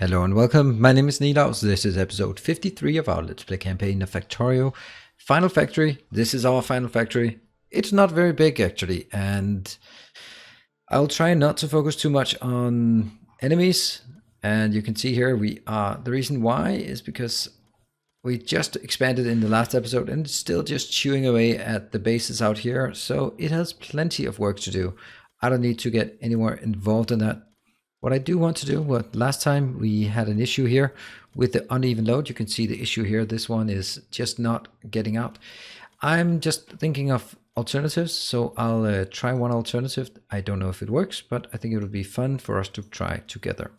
Hello and welcome, my name is Nilaus. This is episode 53 of our Let's Play campaign of Factorio Final Factory. This is our final factory. It's not very big actually, and I'll try not to focus too much on enemies. And you can see here the reason why is because we just expanded in the last episode and it's still just chewing away at the bases out here, so it has plenty of work to do. I don't need to get any more involved in that. What I do want to do, last time we had an issue here with the uneven load. You can see the issue here. This one is just not getting out. I'm just thinking of alternatives, so I'll try one alternative. I don't know if it works, but I think it would be fun for us to try together.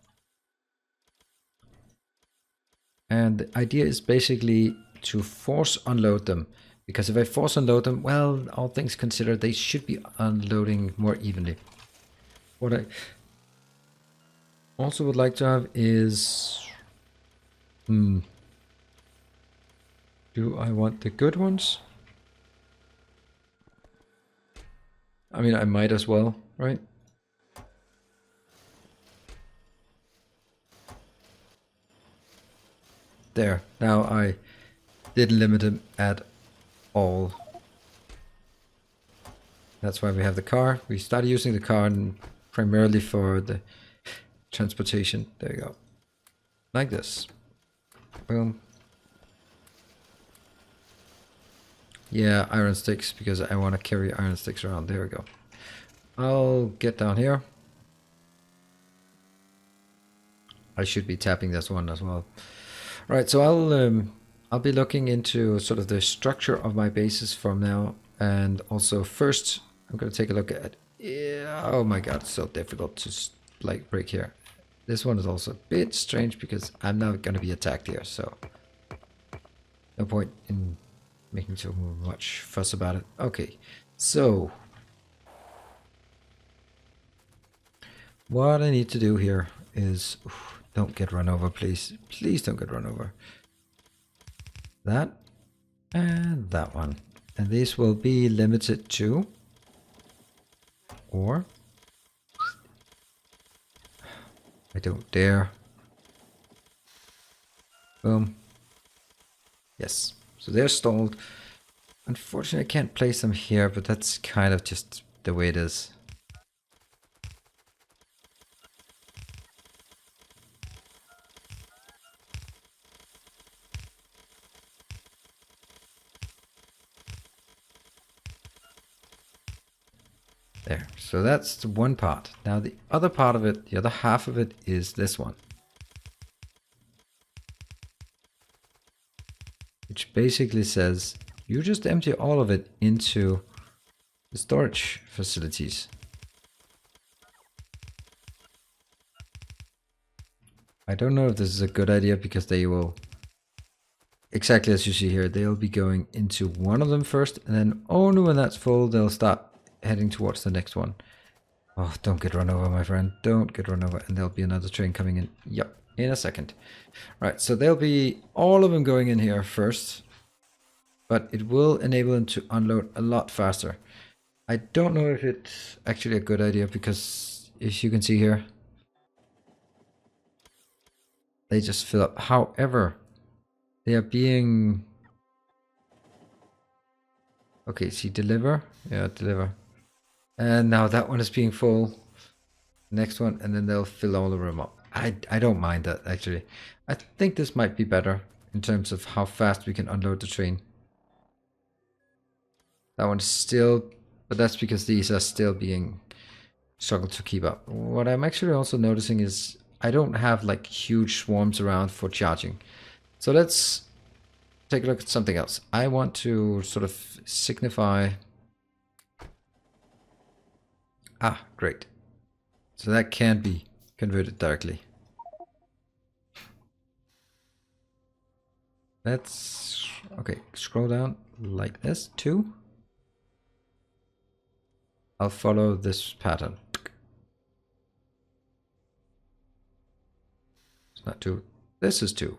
And the idea is basically to force unload them, because if I force unload them, well, all things considered, they should be unloading more evenly. What I also would like to have is, do I want the good ones? I mean, I might as well, right? There, now I didn't limit him at all. That's why we have the car. We started using the car primarily for the transportation. There you go. Like this. Boom. Yeah, iron sticks, because I want to carry iron sticks around. There we go. I'll get down here. I should be tapping this one as well. Right, so I'll be looking into sort of the structure of my bases from now, and also first I'm going to take a look at. Yeah, oh my god, it's so difficult to like break here. This one is also a bit strange because I'm not going to be attacked here, so no point in making too much fuss about it. Okay, so what I need to do here is, don't get run over, please. Please don't get run over. That and that one. And these will be limited to, or I don't dare. Boom. Yes. So they're stalled. Unfortunately, I can't place them here, but that's kind of just the way it is. There. So that's the one part. Now the other part of it, the other half of it is this one. Which basically says you just empty all of it into the storage facilities. I don't know if this is a good idea, because they will, exactly as you see here, they'll be going into one of them first, and then only when that's full they'll start heading towards the next one. Oh, don't get run over, my friend. Don't get run over. And there'll be another train coming in. Yep, in a second. Right, so there'll be all of them going in here first, but it will enable them to unload a lot faster. I don't know if it's actually a good idea, because as you can see here, they just fill up. However, they are being... Okay, see, deliver. Yeah, deliver. And now that one is being full. Next one, and then they'll fill all the room up. I don't mind that, actually. I think this might be better in terms of how fast we can unload the train. That one's still... But that's because these are still being struggled to keep up. What I'm actually also noticing is I don't have like huge swarms around for charging. So let's take a look at something else. I want to sort of signify... Ah, great. So that can be converted directly. Let's... Okay, scroll down like this, 2. I'll follow this pattern. It's not 2. This is 2.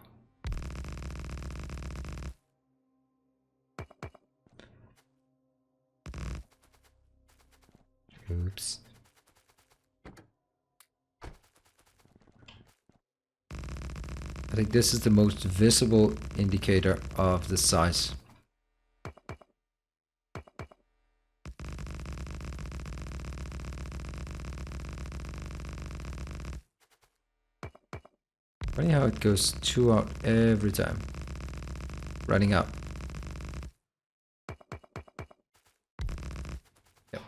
Oops. I think this is the most visible indicator of the size. Funny how it goes 2 out every time. Running out. Yep.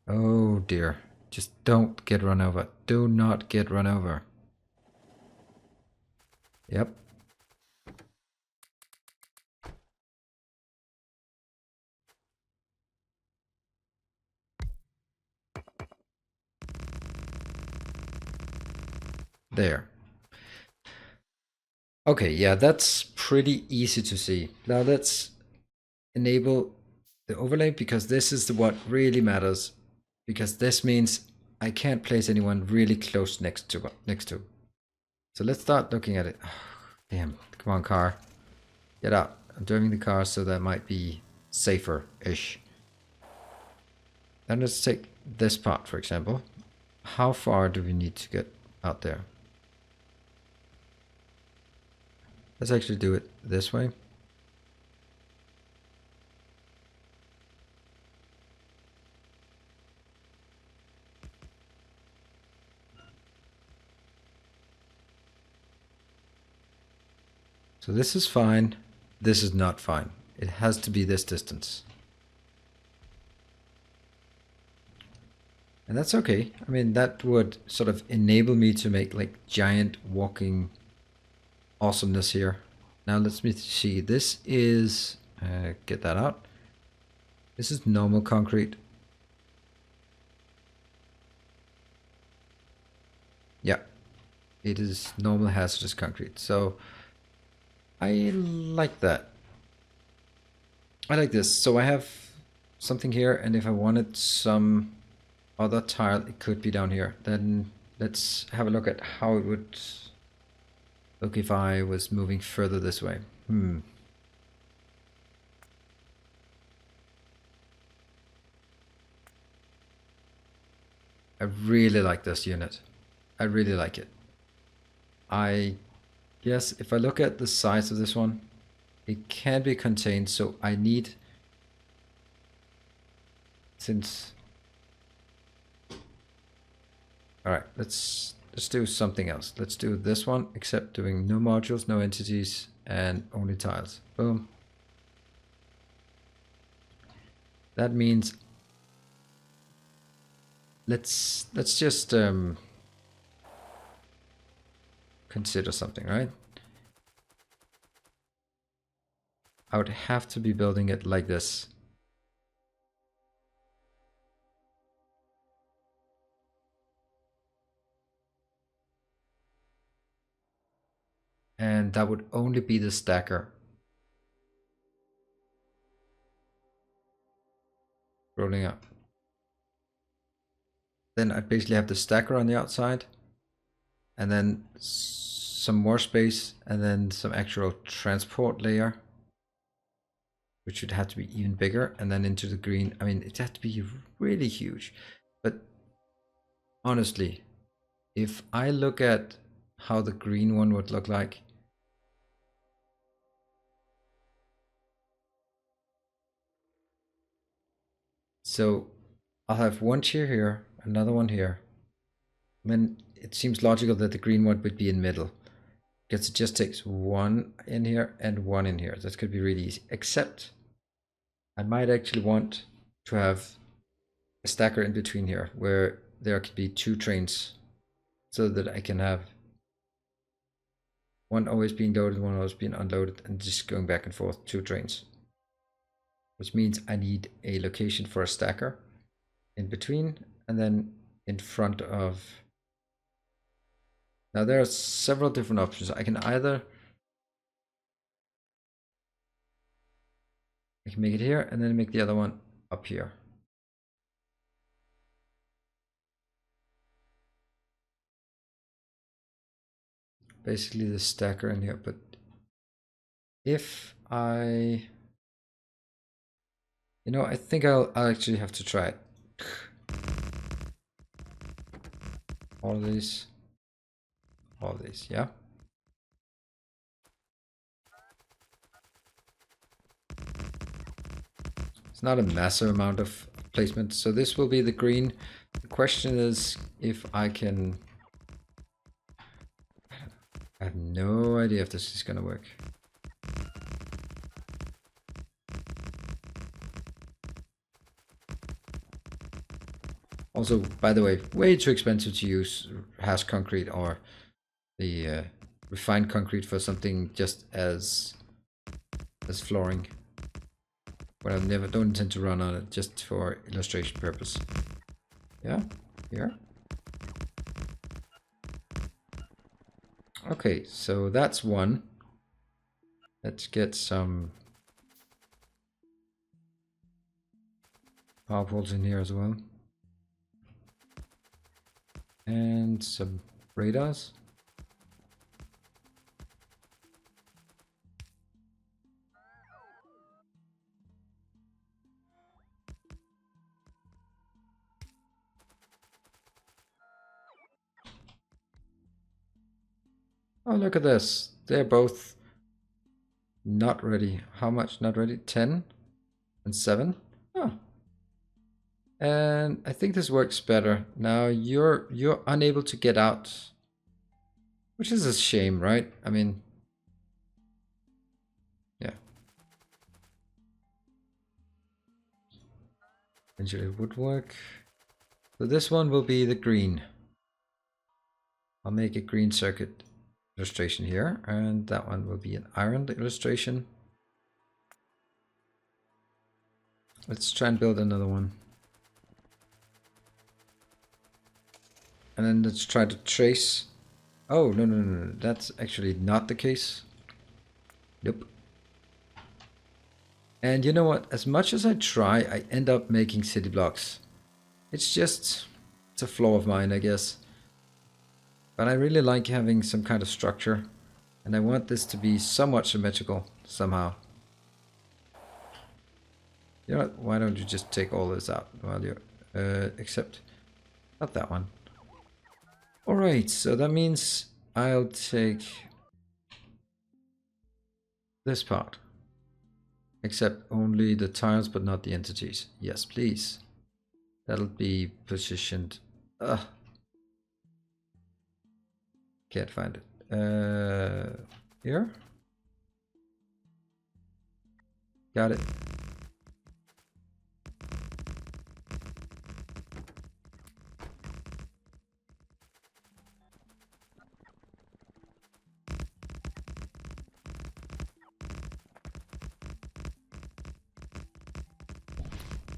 Oh dear. Just don't get run over. Do not get run over. Yep. There. Okay, yeah, that's pretty easy to see. Now let's enable the overlay, because this is what really matters. Because this means I can't place anyone really close next to. So let's start looking at it. Oh, damn, come on, car. Get out. I'm driving the car, so that might be safer-ish. Then let's take this part, for example. How far do we need to get out there? Let's actually do it this way. So this is fine. This is not fine. It has to be this distance. And that's okay. I mean, that would sort of enable me to make like giant walking awesomeness here. Now let me see. This is, get that out. This is normal concrete. Yeah, it is normal hazardous concrete. So I like that. I like this. So I have something here, and if I wanted some other tile, it could be down here. Then let's have a look at how it would look if I was moving further this way. I really like this unit. I really like it. I guess if I look at the size of this one, it can be contained, so I need, since, all right, let's do something else. Let's do this one, except doing no modules, no entities, and only tiles. Boom. That means let's just consider something, right? I would have to be building it like this. And that would only be the stacker rolling up. Then I'd basically have the stacker on the outside, and then some more space, and then some actual transport layer, which would have to be even bigger, and then into the green. I mean, it had to be really huge. But honestly, if I look at how the green one would look like, so I'll have one tier here, another one here. Then it seems logical that the green one would be in middle, because it just takes one in here and one in here. That could be really easy, except I might actually want to have a stacker in between here, where there could be two trains, so that I can have one always being loaded, one always being unloaded, and just going back and forth, two trains. Which means I need a location for a stacker in between, and then in front of. Now there are several different options. I can make it here, and then make the other one up here. Basically the stacker in here, but if I, I think I'll actually have to try it. All these, yeah. It's not a massive amount of placement. So this will be the green. The question is if I can... I have no idea if this is gonna work. Also, by the way, way too expensive to use has concrete or the refined concrete for something just as flooring. But I don't intend to run on it, just for illustration purpose. Yeah, here. Okay, so that's one. Let's get some power poles in here as well. And some radars. Oh, look at this. They're both not ready. How much not ready? 10 and 7. Oh. And I think this works better. Now you're unable to get out. Which is a shame, right? I mean, yeah. Eventually it would work. So this one will be the green. I'll make a green circuit illustration here, and that one will be an iron illustration. Let's try and build another one. And then let's try to trace. Oh, no. That's actually not the case. Nope. And you know what? As much as I try, I end up making city blocks. It's a flaw of mine, I guess. But I really like having some kind of structure. And I want this to be somewhat symmetrical somehow. You know what? Why don't you just take all this out while you're... except... not that one. Alright, so that means I'll take... this part. Except only the tiles, but not the entities. Yes, please. That'll be positioned... can't find it. Here? Got it.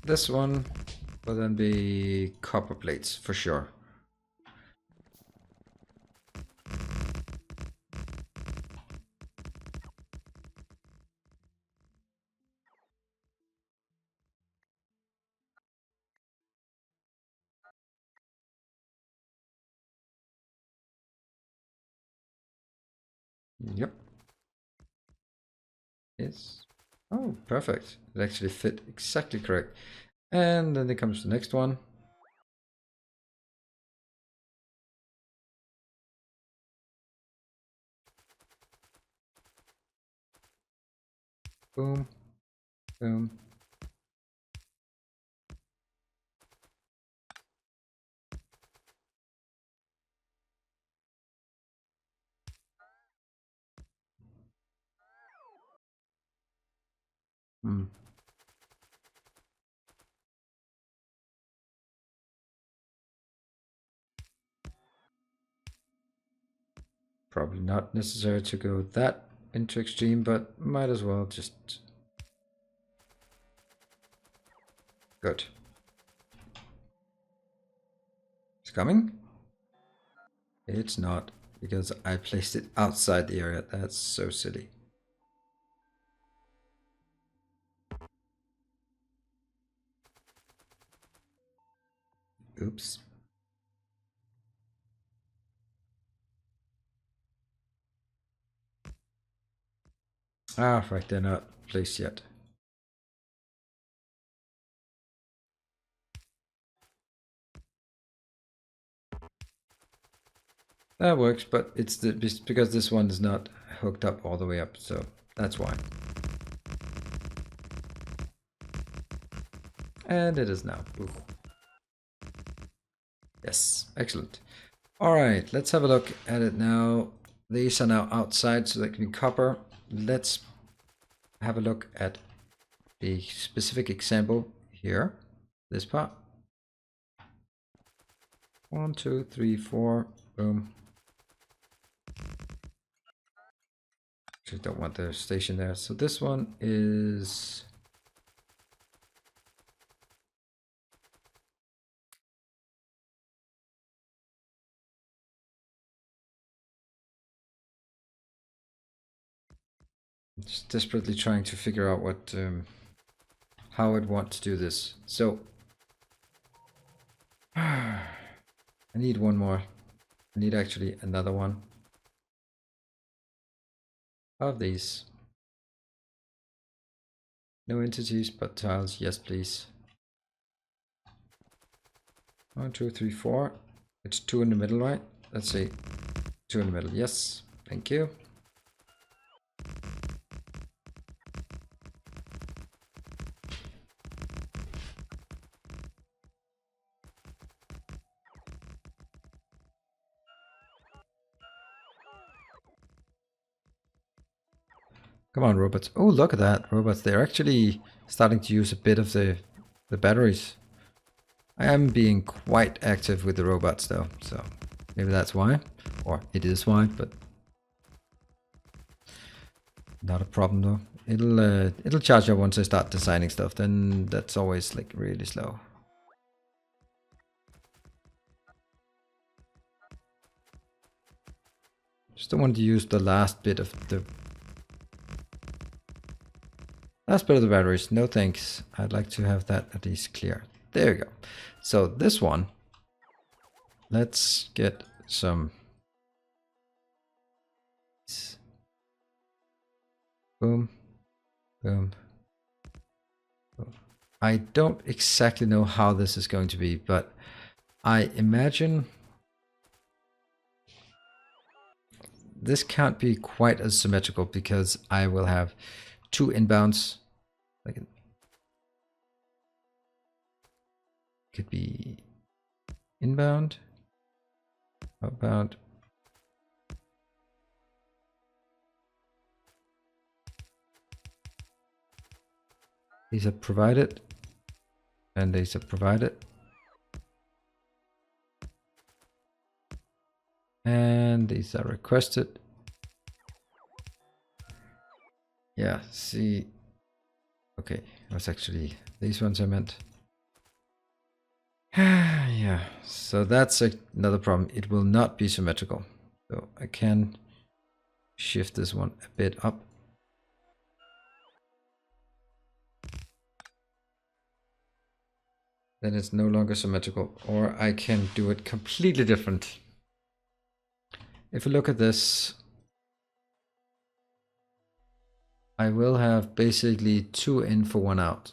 This one will then be copper plates for sure. Yep. Yes. Oh, perfect. It actually fit exactly correct. And then there comes the next one. Boom. Boom. Hmm. Probably not necessary to go that into extreme, but might as well just... good. It's coming? It's not, because I placed it outside the area. That's so silly. Oops. Ah, right, they're not placed yet. That works, but it's because this one is not hooked up all the way up, so that's why. And it is now. Ooh. Yes, excellent. All right, let's have a look at it now. These are now outside, so they can be copper. Let's have a look at the specific example here. This part. 1, 2, 3, 4. Boom. Actually, don't want the station there. So this one is. Just desperately trying to figure out what how I'd want to do this. So I need one more. I need actually another one of these. No entities, but tiles. Yes, please. 1, 2, 3, 4. It's 2 in the middle, right? Let's see. 2 in the middle. Yes. Thank you. Come on, robots. Oh, look at that. Robots, they're actually starting to use a bit of the batteries. I am being quite active with the robots though, so maybe that's why. Or it is why, but not a problem though. It'll charge up once I start designing stuff, then that's always like really slow. Just don't want to use the last bit of the batteries. No thanks. I'd like to have that at least clear. There you go. So this one, let's get some. Boom, boom, boom. I don't exactly know how this is going to be, but I imagine this can't be quite as symmetrical because I will have 2 inbounds. Like it could be inbound, outbound. These are provided, and these are provided. And these are requested. Yeah, see. Okay, that's actually these ones I meant. Yeah, so that's another problem. It will not be symmetrical. So I can shift this one a bit up. Then it's no longer symmetrical, or I can do it completely different. If we look at this, I will have basically 2 in for 1 out.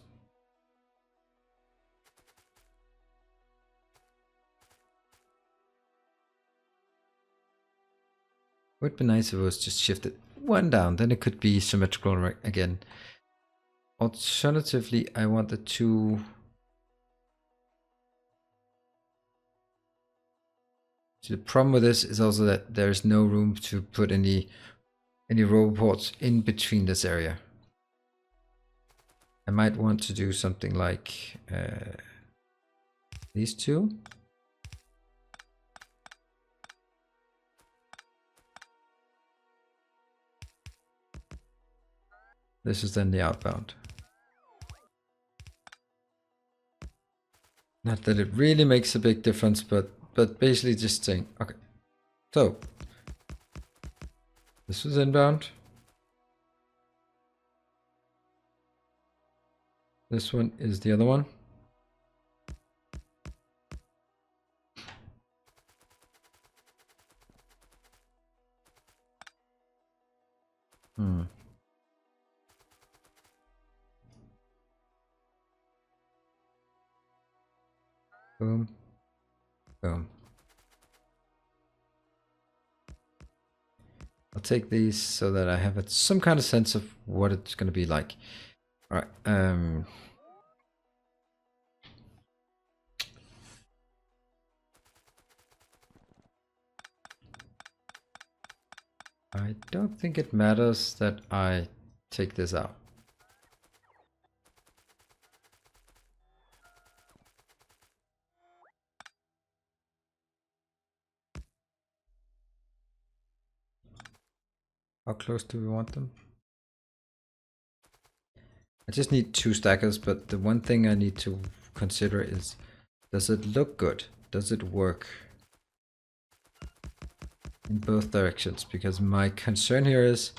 Would be nice if it was just shifted 1 down, then it could be symmetrical again. Alternatively, I want the 2. So the problem with this is also that there's no room to put any roboports in between this area. I might want to do something like these 2. This is then the outbound. Not that it really makes a big difference, but basically just saying, okay. So this was inbound. This one is the other one. Boom. Boom. I'll take these so that I have some kind of sense of what it's going to be like. All right. I don't think it matters that I take this out. How close do we want them? I just need 2 stackers, but the one thing I need to consider is, does it look good? Does it work in both directions? Because my concern here is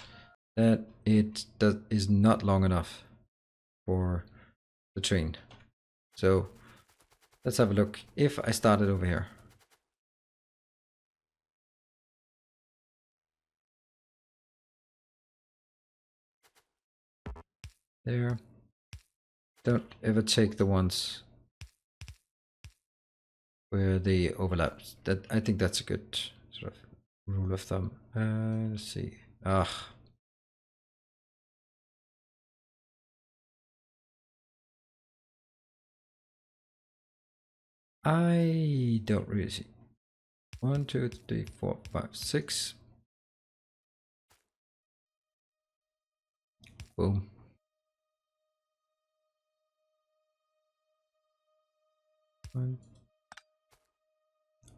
that it is not long enough for the train. So let's have a look. If I started over here, there, don't ever take the ones where they overlap. That, I think that's a good sort of rule of thumb. Let's see. I don't really see. 1, 2, 3, 4, 5, 6. Boom.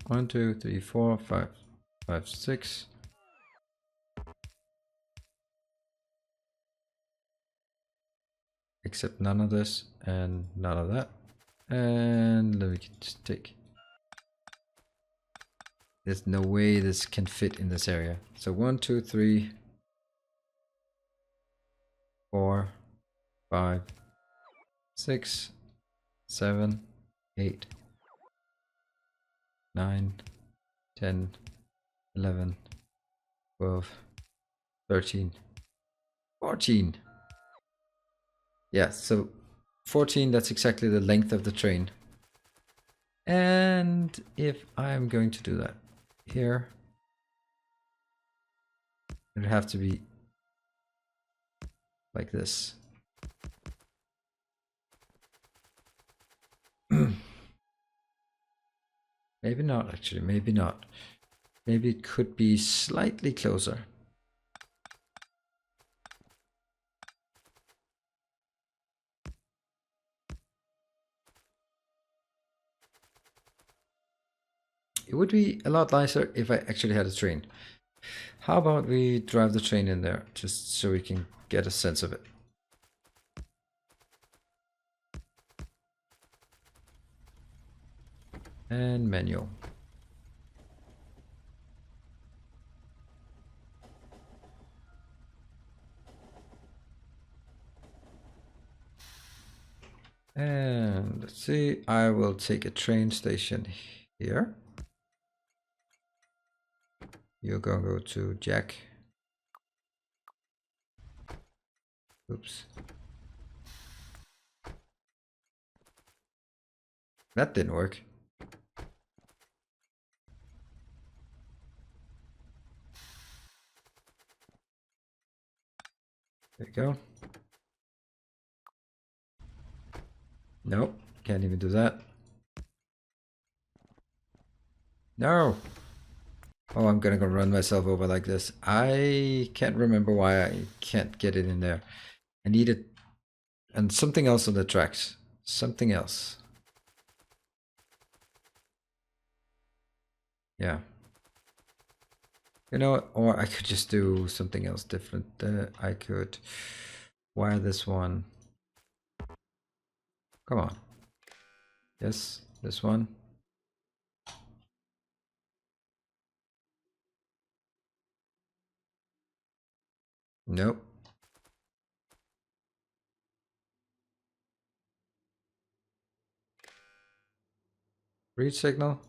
One, 2, 3, 4, 5, 5, 6. Except none of this and none of that. And let me just take. There's no way this can fit in this area. So 1, 2, 3, 4, 5, 6, 7, 8, 9, 10, 11, 12, 13, 14. Yeah, so 14, that's exactly the length of the train. And if I'm going to do that here, it would have to be like this. Maybe not, actually, maybe not. Maybe it could be slightly closer. It would be a lot nicer if I actually had a train. How about we drive the train in there, just so we can get a sense of it. And manual. And let's see, I will take a train station here. You're gonna go to Jack. Oops. That didn't work. There you go. Nope, can't even do that. No! Oh, I'm gonna go run myself over like this. I can't remember why I can't get it in there. I need it. And something else on the tracks. Something else. Yeah. You know what? Or I could just do something else different. I could wire this one. Come on. Yes, this one. Nope. Read signal.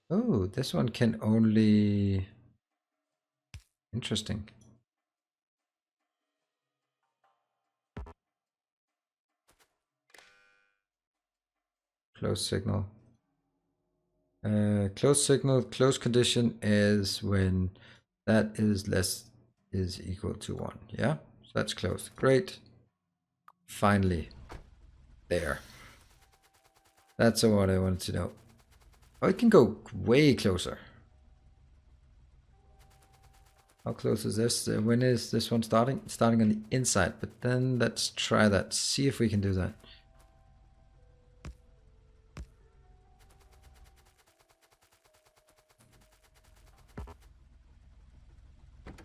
Oh, this one can only... Interesting. Close signal. Close signal, close condition is when that is equal to 1. Yeah, so that's close. Great. Finally. There. That's what I wanted to know. Oh, it can go way closer. How close is this? When is this one starting? It's starting on the inside, but then let's try that. See if we can do that.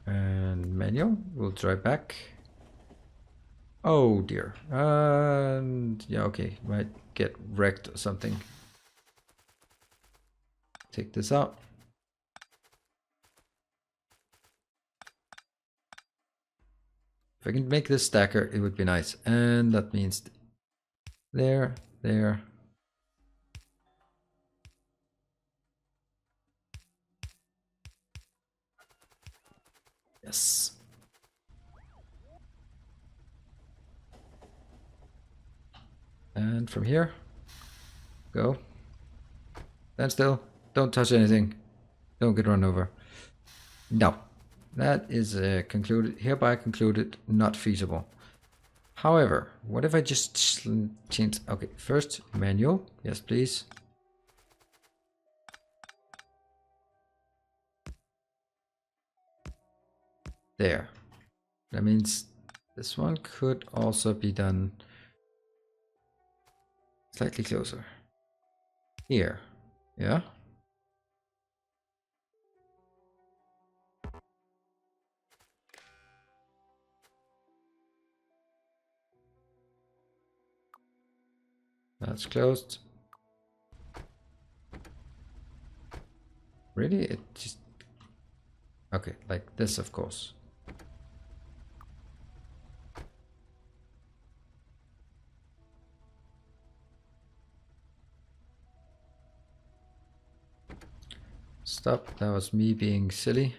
And manual, we'll try back. Oh dear. And yeah, okay, might get wrecked or something. Take this out. If I can make this stacker, it would be nice. And that means there, there. Yes. And from here, go. Stand still. Don't touch anything. Don't get run over. No. That is concluded, hereby concluded, not feasible. However, what if I just change, okay, first manual, yes please. There. That means this one could also be done slightly closer. Here, yeah. That's closed. Really? It just... Okay, like this, of course. Stop, that was me being silly.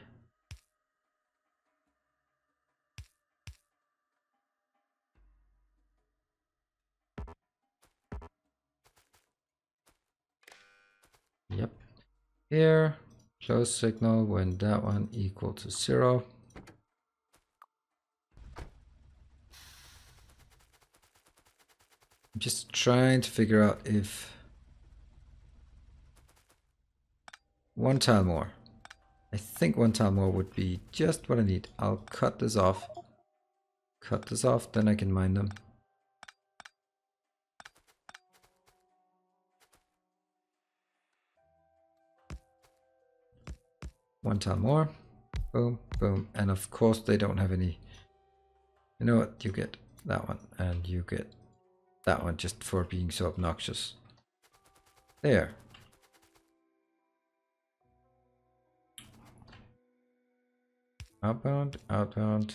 Yep. Here, close signal when that one equal to 0. I'm just trying to figure out if one tile more. I think one tile more would be just what I need. I'll cut this off. Cut this off, then I can mine them. One tile more. Boom, boom. And of course they don't have any. You know what? You get that one. And you get that one just for being so obnoxious. There. Outbound, outbound.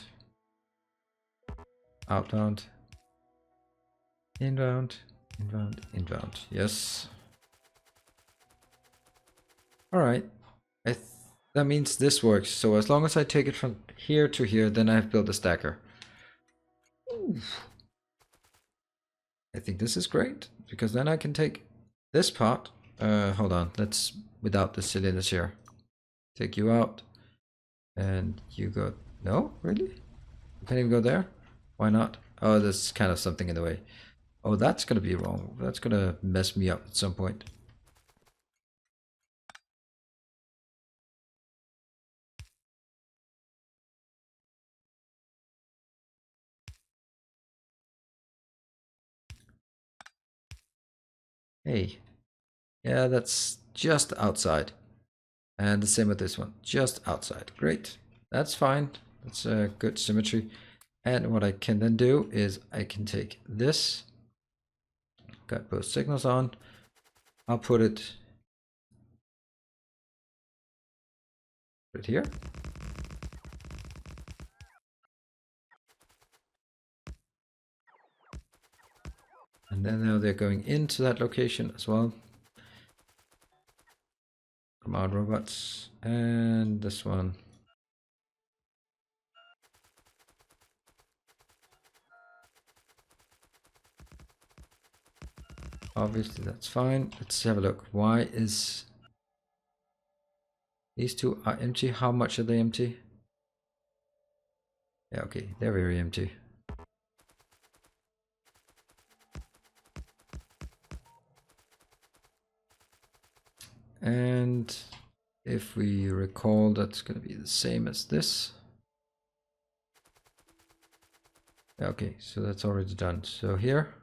Outbound. Inbound, inbound, inbound. Yes. Alright. That means this works. So as long as I take it from here to here, then I've built a stacker. Ooh. I think this is great, because then I can take this part. Hold on, let's, without the cylinders here. Take you out. And you go, no, really? You can't even go there? Why not? Oh, there's kind of something in the way. Oh, that's gonna be wrong. That's gonna mess me up at some point. Hey, yeah, that's just outside. And the same with this one, just outside. Great, that's fine. That's a good symmetry. And what I can then do is I can take this, got both signals on. I'll put it right here. And then now they're going into that location as well. Come on, robots. And this one. Obviously, that's fine. Let's have a look. Why is... These two are empty. How much are they empty? Yeah, okay. They're very empty. And If we recall, that's going to be the same as this. Okay, so that's already done. So here,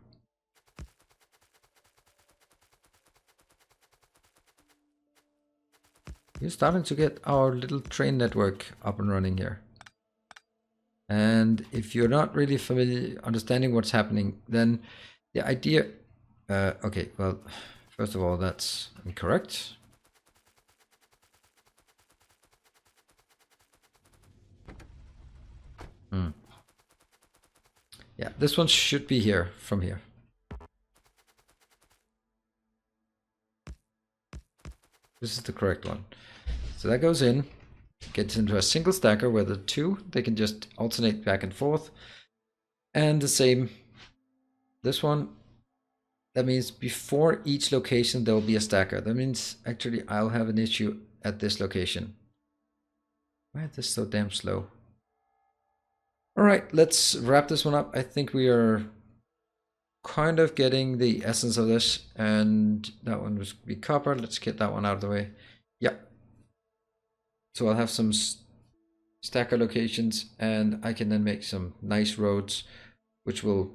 we're starting to get our little train network up and running here. And if you're not really familiar understanding what's happening, then the idea, okay, well, first of all, that's incorrect. Yeah, this one should be here from here. This is the correct one. So that goes in, gets into a single stacker where the two, they can just alternate back and forth. And the same, this one, that means before each location there will be a stacker. That means actually I'll have an issue at this location. Why is this so damn slow? All right, let's wrap this one up. I think we are kind of getting the essence of this, and that one was be copper. Let's get that one out of the way. Yeah. So I'll have some stacker locations, and I can then make some nice roads, which will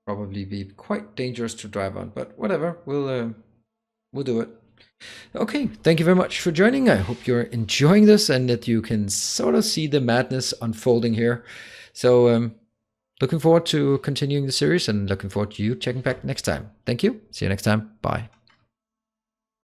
probably be quite dangerous to drive on, but whatever, we'll do it. Okay, thank you very much for joining. I hope you're enjoying this and that you can sort of see the madness unfolding here. So looking forward to continuing the series and looking forward to you checking back next time. Thank you. See you next time. Bye.